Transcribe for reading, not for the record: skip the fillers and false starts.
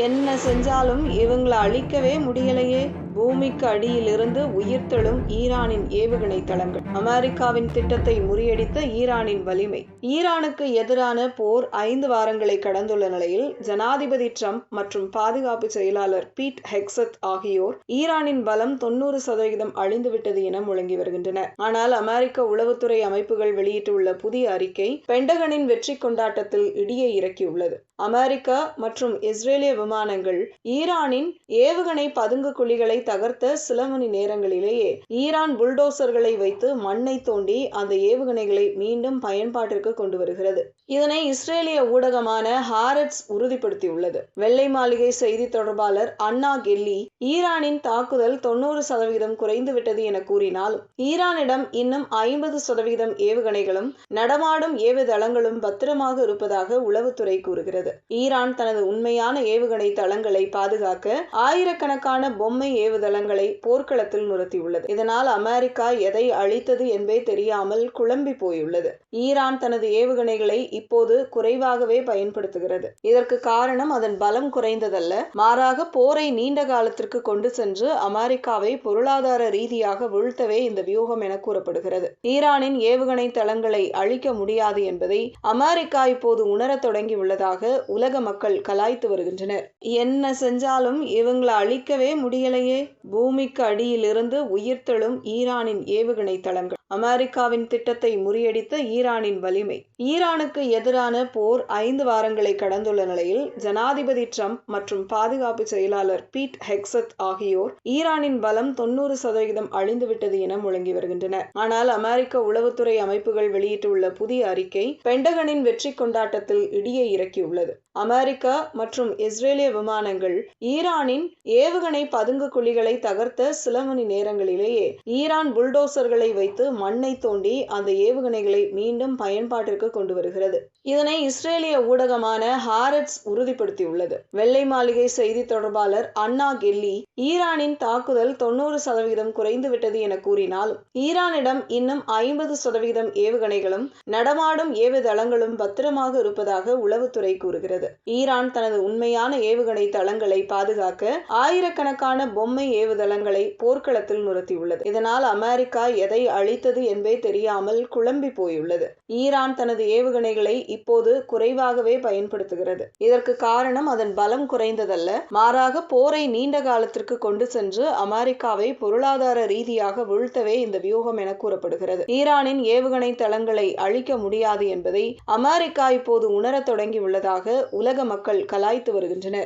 என்ன செஞ்சாலும் இவங்கள அழிக்கவே முடியலையே. பூமிக்கு அடியிலிருந்து உயிர்த்தெழும் ஈரானின் ஏவுகணை தளங்கள். அமெரிக்காவின் திட்டத்தை முறியடித்த ஈரானின் வலிமை. ஈரானுக்கு எதிரான போர் 5 வாரங்களை கடந்துள்ள நிலையில் ஜனாதிபதி டிரம்ப் மற்றும் பாதுகாப்பு செயலாளர் பீட் ஹெக்ஸத் ஆகியோர் ஈரானின் பலம் 90% அழிந்துவிட்டது என முழங்கி வருகின்றனர். ஆனால் அமெரிக்க உளவுத்துறை அமைப்புகள் வெளியிட்டுள்ள புதிய அறிக்கை பென்டகனின் வெற்றி கொண்டாட்டத்தில் இடியை இறக்கியுள்ளது. அமெரிக்கா மற்றும் இஸ்ரேலிய விமானங்கள் ஈரானின் ஏவுகணை பதுங்கு குழிகளை தகர்த்த சில மணி நேரங்களிலேயே ஈரான் புல்டோசர்களை வைத்து மண்ணை தோண்டி அந்த ஏவுகணைகளை மீண்டும் பயன்பாட்டிற்கு கொண்டு வருகிறது. இதனை இஸ்ரேலிய ஊடகமான ஹாரெட்ஸ் உறுதிப்படுத்தியுள்ளது. வெள்ளை மாளிகை செய்தி தொடர்பாளர் அன்னா கெல்லி ஈரானின் தாக்குதல் 90% குறைந்துவிட்டது என கூறினாலும் ஈரானிடம் இன்னும் 50% ஏவுகணைகளும் நடமாடும் ஏவுதளங்களும் பத்திரமாக இருப்பதாக உளவுத்துறை கூறுகிறது. ஈரான் தனது உண்மையான ஏவுகணை தளங்களை பாதுகாக்க ஆயிரக்கணக்கான பொம்மை ஏவுதளங்களை போர்க்களத்தில் நிறுத்தியுள்ளது. இதனால் அமெரிக்கா எதை அழித்தது என்பே தெரியாமல் குழம்பி போயுள்ளது. ஈரான் தனது ஏவுகணைகளை இப்போது குறைவாகவே பயன்படுத்துகிறது. இதற்கு காரணம் அதன் பலம் குறைந்ததல்ல, மாறாக போரை நீண்ட காலத்திற்கு கொண்டு சென்று அமெரிக்காவை பொருளாதார ரீதியாக வீழ்த்தவே இந்த வியூகம் என கூறப்படுகிறது. ஈரானின் ஏவுகணை தளங்களை அழிக்க முடியாது என்பதை அமெரிக்கா இப்போது உணரத் தொடங்கியுள்ளதாக உலக மக்கள் கலாய்த்து வருகின்றனர். என்ன செஞ்சாலும் இவங்கள அழிக்கவே முடியலையே. பூமிக்கு அடியிலிருந்து உயிர்த்தெழும் ஈரானின் ஏவுகணை தளங்கள். அமெரிக்காவின் திட்டத்தை முறியடித்த ஈரானின் வலிமை. ஈரானுக்கு எதிரான போர் 5 வாரங்களை கடந்துள்ள நிலையில் ஜனாதிபதி டிரம்ப் மற்றும் பாதுகாப்பு செயலாளர் பீட் ஹெக்ஸத் ஆகியோர் ஈரானின் பலம் 90% அழிந்துவிட்டது என முழங்கி வருகின்றனர். ஆனால் அமெரிக்க உளவுத்துறை அமைப்புகள் வெளியிட்டுள்ள புதிய அறிக்கை பென்டகனின் வெற்றி கொண்டாட்டத்தில் இடியை இறக்கியுள்ளது. அமெரிக்கா மற்றும் இஸ்ரேலிய விமானங்கள் ஈரானின் ஏவுகணை பதுங்கு குழிகளை தகர்த்த சில மணி நேரங்களிலேயே ஈரான் புல்டோசர்களை வைத்து மண்ணை தோண்டி அந்த ஏவுகணைகளை மீண்டும் பயன்பாட்டிற்கு கொண்டு வருகிறது. இதனை இஸ்ரேலிய ஊடகமான ஹாரெட்ஸ் உறுதிப்படுத்தியுள்ளது. வெள்ளை மாளிகை செய்தி தொடர்பாளர் அன்னா கெல்லி ஈரானின் தாக்குதல் 90% குறைந்துவிட்டது என கூறினாலும் ஈரானிடம் இன்னும் 50% ஏவுகணைகளும் நடமாடும் ஏவுதளங்களும் பத்திரமாக இருப்பதாக உளவுத்துறை கூறுகிறது. ஈரான் தனது உண்மையான ஏவுகணை தளங்களை பாதுகாக்க ஆயிரக்கணக்கான பொம்மை ஏவுதளங்களை போர்க்களத்தில் நிறுத்தியுள்ளது. இதனால் அமெரிக்கா எதை அழித்தது என்பே தெரியாமல் குழம்பி போயுள்ளது. ஈரான் தனது ஏவுகணைகளை இப்போது குறைவாகவே பயன்படுத்துகிறது. இதற்கு காரணம் அதன் பலம் குறைந்ததல்ல, மாறாக போரை நீண்ட காலத்திற்கு கொண்டு சென்று அமெரிக்காவை பொருளாதார ரீதியாக வீழ்த்தவே இந்த வியூகம் என கூறப்படுகிறது. ஈரானின் ஏவுகணை தளங்களை அழிக்க முடியாது என்பதை அமெரிக்கா இப்போது உணரத் தொடங்கியுள்ளதாக உலக மக்கள் கலாய்த்து வருகின்றனர்.